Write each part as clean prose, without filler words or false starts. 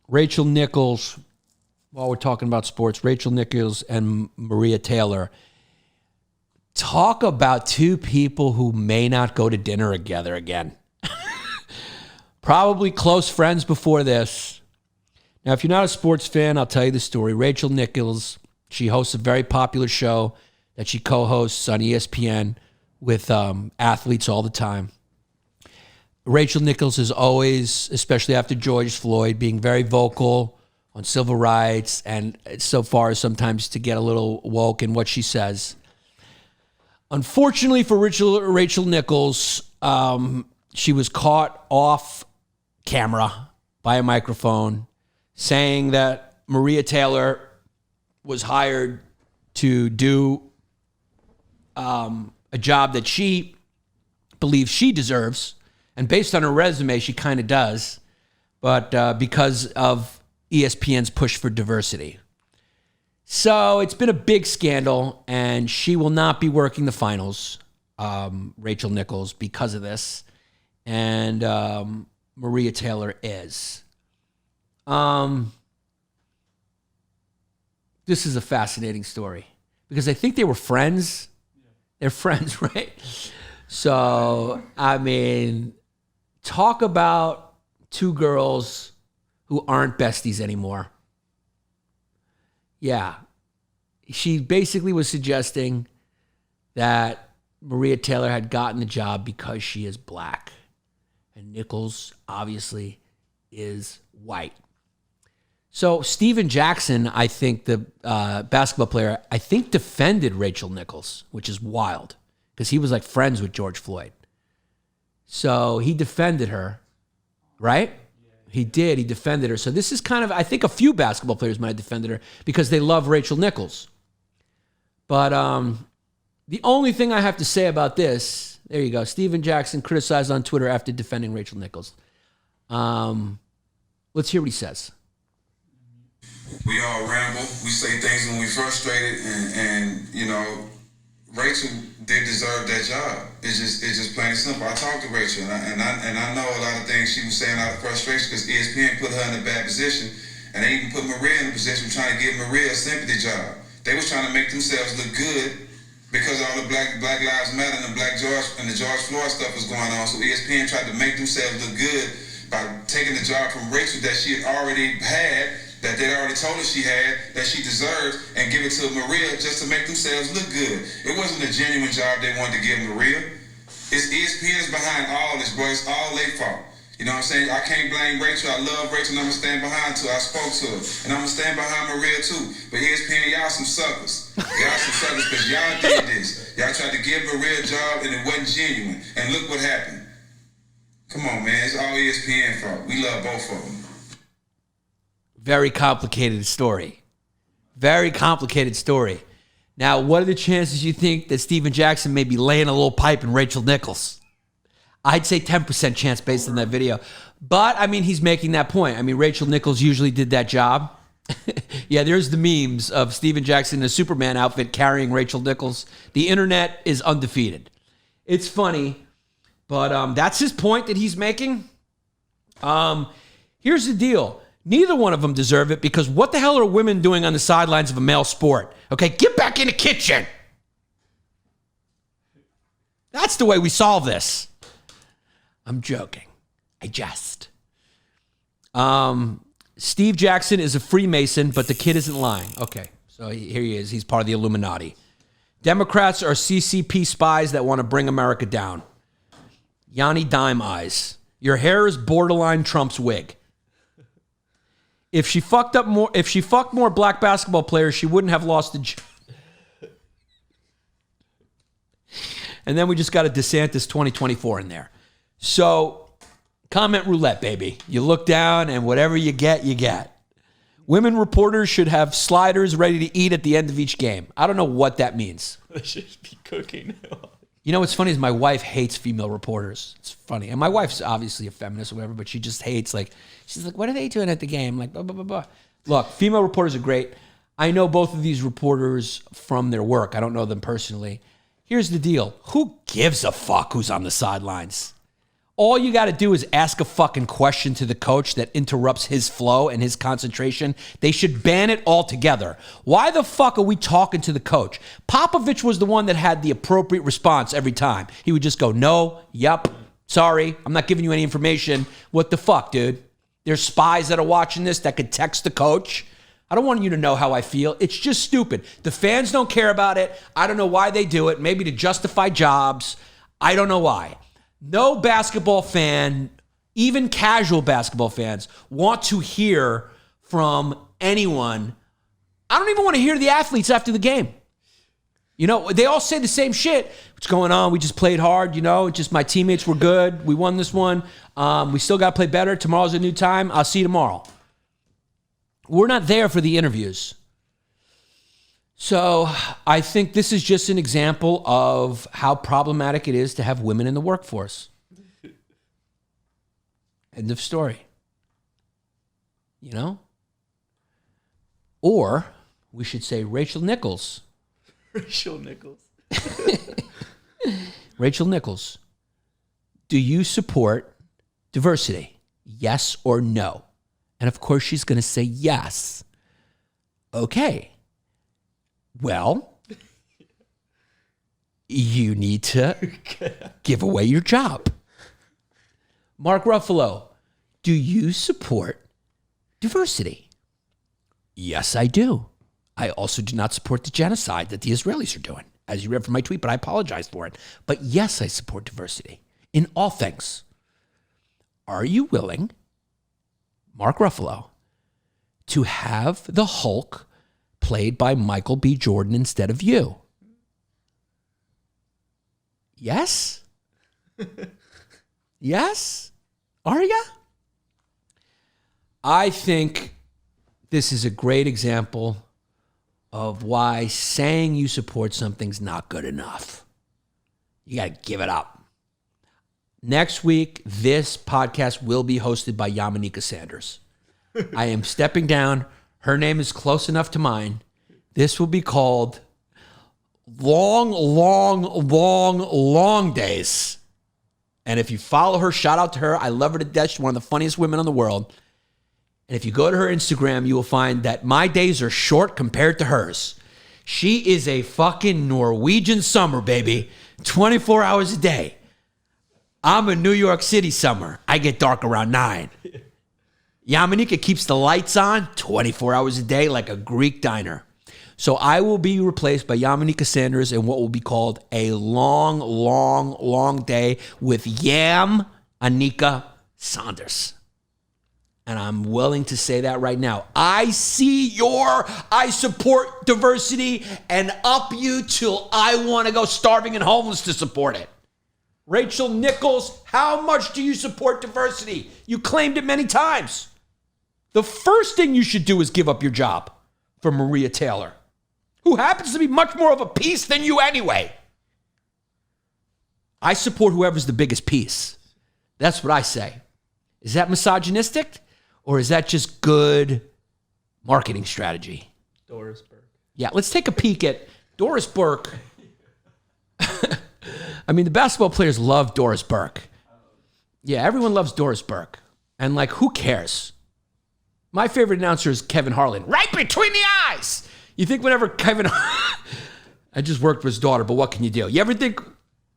Rachel Nichols, while we're talking about sports, Rachel Nichols and Maria Taylor, talk about two people who may not go to dinner together again. Probably close friends before this. Now, if you're not a sports fan, I'll tell you the story. Rachel Nichols, she hosts a very popular show that she co-hosts on ESPN with athletes all the time. Rachel Nichols is always, especially after George Floyd, being very vocal on civil rights and so far as sometimes to get a little woke in what she says. Unfortunately for Rachel Nichols, she was caught off camera by a microphone saying that Maria Taylor was hired to do a job that she believes she deserves. And based on her resume, she kind of does, but because of ESPN's push for diversity. So it's been a big scandal, and she will not be working the finals, Rachel Nichols, because of this. And Maria Taylor is. This is a fascinating story because I think they were friends. They're friends, right? So, I mean, talk about two girls who aren't besties anymore. Yeah. She basically was suggesting that Maria Taylor had gotten the job because she is black. And Nichols, obviously, is white. So Steven Jackson, I think, the basketball player, I think defended Rachel Nichols, which is wild because he was like friends with George Floyd. So he defended her, right? He did. He defended her. So this is kind of, I think a few basketball players might have defended her because they love Rachel Nichols. But the only thing I have to say about this, there you go. Steven Jackson criticized on Twitter after defending Rachel Nichols. Let's hear what he says. We all ramble. We say things when we're frustrated, and you know, Rachel did deserve that job. It's just plain and simple. I talked to Rachel, and I know a lot of things she was saying out of frustration because ESPN put her in a bad position, and they even put Maria in a position trying to give Maria a sympathy job. They was trying to make themselves look good because all the Black Lives Matter and the George Floyd stuff was going on. So ESPN tried to make themselves look good by taking the job from Rachel that she had already had, that they'd already told her she had, that she deserved, and give it to Maria just to make themselves look good. It wasn't a genuine job they wanted to give Maria. It's ESPN's behind all this, boy. It's all their fault. You know what I'm saying? I can't blame Rachel. I love Rachel, and I'm going to stand behind her. I spoke to her, and I'm going to stand behind Maria, too. But ESPN, y'all some suckers. Y'all some suckers because y'all did this. Y'all tried to give Maria a job, and it wasn't genuine. And look what happened. Come on, man. It's all ESPN fault. We love both of them. Very complicated story. Very complicated story. Now, what are the chances you think that Steven Jackson may be laying a little pipe in Rachel Nichols? I'd say 10% chance based on that video. But, I mean, he's making that point. I mean, Rachel Nichols usually did that job. Yeah, there's the memes of Steven Jackson in a Superman outfit carrying Rachel Nichols. The internet is undefeated. It's funny, but that's his point that he's making. Here's the deal. Neither one of them deserve it because what the hell are women doing on the sidelines of a male sport? Okay, get back in the kitchen. That's the way we solve this. I'm joking. I jest. Steve Jackson is a Freemason, but the kid isn't lying. Okay, so here he is. He's part of the Illuminati. Democrats are CCP spies that want to bring America down. Yanni Dime Eyes. Your hair is borderline Trump's wig. If she fucked more black basketball players, she wouldn't have lost the job. And then we just got a DeSantis 2024 in there. So, comment roulette, baby. You look down and whatever you get, you get. Women reporters should have sliders ready to eat at the end of each game. I don't know what that means. They should be cooking. You know what's funny is my wife hates female reporters. It's funny. And my wife's obviously a feminist or whatever, but she just hates, like, she's like, what are they doing at the game? Like, blah, blah, blah, blah. Look, female reporters are great. I know both of these reporters from their work. I don't know them personally. Here's the deal. Who gives a fuck who's on the sidelines? All you got to do is ask a fucking question to the coach that interrupts his flow and his concentration. They should ban it altogether. Why the fuck are we talking to the coach? Popovich was the one that had the appropriate response every time. He would just go, no, yep, sorry, I'm not giving you any information. What the fuck, dude? There's spies that are watching this that could text the coach. I don't want you to know how I feel. It's just stupid. The fans don't care about it. I don't know why they do it. Maybe to justify jobs. I don't know why. No basketball fan, even casual basketball fans, want to hear from anyone. I don't even want to hear the athletes after the game. You know, they all say the same shit. What's going on? We just played hard, you know, just my teammates were good. We won this one. We still got to play better. Tomorrow's a new time. I'll see you tomorrow. We're not there for the interviews. So I think this is just an example of how problematic it is to have women in the workforce. End of story. You know? Or we should say Rachel Nichols. Rachel Nichols. Rachel Nichols. Do you support diversity? Yes or no? And of course she's going to say yes. Okay. Well, you need to give away your job. Mark Ruffalo, do you support diversity? Yes, I do. I also do not support the genocide that the Israelis are doing, as you read from my tweet, but I apologize for it. But yes, I support diversity in all things. Are you willing, Mark Ruffalo, to have the Hulk played by Michael B. Jordan instead of you? Yes? Yes? Are ya? I think this is a great example of why saying you support something's not good enough. You got to give it up. Next week, this podcast will be hosted by Yamanika Sanders. I am stepping down. Her name is close enough to mine. This will be called Long Days. And if you follow her, shout out to her. I love her to death. She's one of the funniest women in the world. And if you go to her Instagram, you will find that my days are short compared to hers. She is a fucking Norwegian summer, baby. 24 hours a day. I'm a New York City summer. I get dark around 9. Yamanika keeps the lights on 24 hours a day like a Greek diner. So I will be replaced by Yamanika Sanders in what will be called a long day with Yam Anika Sanders. And I'm willing to say that right now. I support diversity and up you till I want to go starving and homeless to support it. Rachel Nichols, how much do you support diversity? You claimed it many times. The first thing you should do is give up your job for Maria Taylor, who happens to be much more of a piece than you anyway. I support whoever's the biggest piece. That's what I say. Is that misogynistic? Or is that just good marketing strategy? Doris Burke. Yeah, let's take a peek at Doris Burke. I mean, the basketball players love Doris Burke. Yeah, everyone loves Doris Burke. And, like, who cares? My favorite announcer is Kevin Harlan. Right between the eyes! You think whenever Kevin... I just worked with his daughter, but what can you do? You ever think...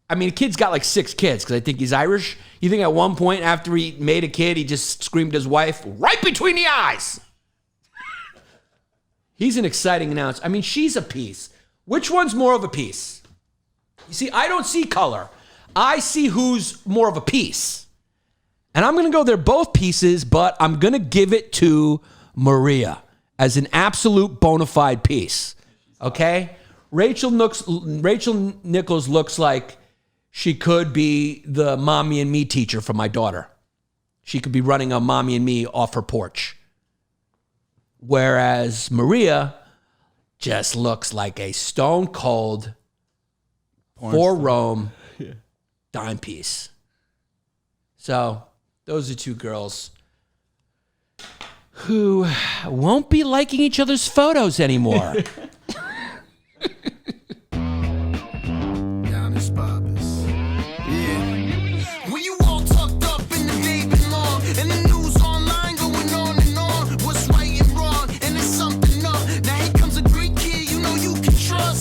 I mean, a kid's got like 6 kids because I think he's Irish. You think at one point after he made a kid, he just screamed at his wife, right between the eyes. He's an exciting announcer. I mean, she's a piece. Which one's more of a piece? You see, I don't see color. I see who's more of a piece. And I'm going to go, they're both pieces, but I'm going to give it to Maria as an absolute bona fide piece. Okay? Rachel Nichols looks like she could be the mommy and me teacher for my daughter. She could be running a mommy and me off her porch. Whereas Maria just looks like a stone cold for Rome dime piece. So those are 2 girls who won't be liking each other's photos anymore.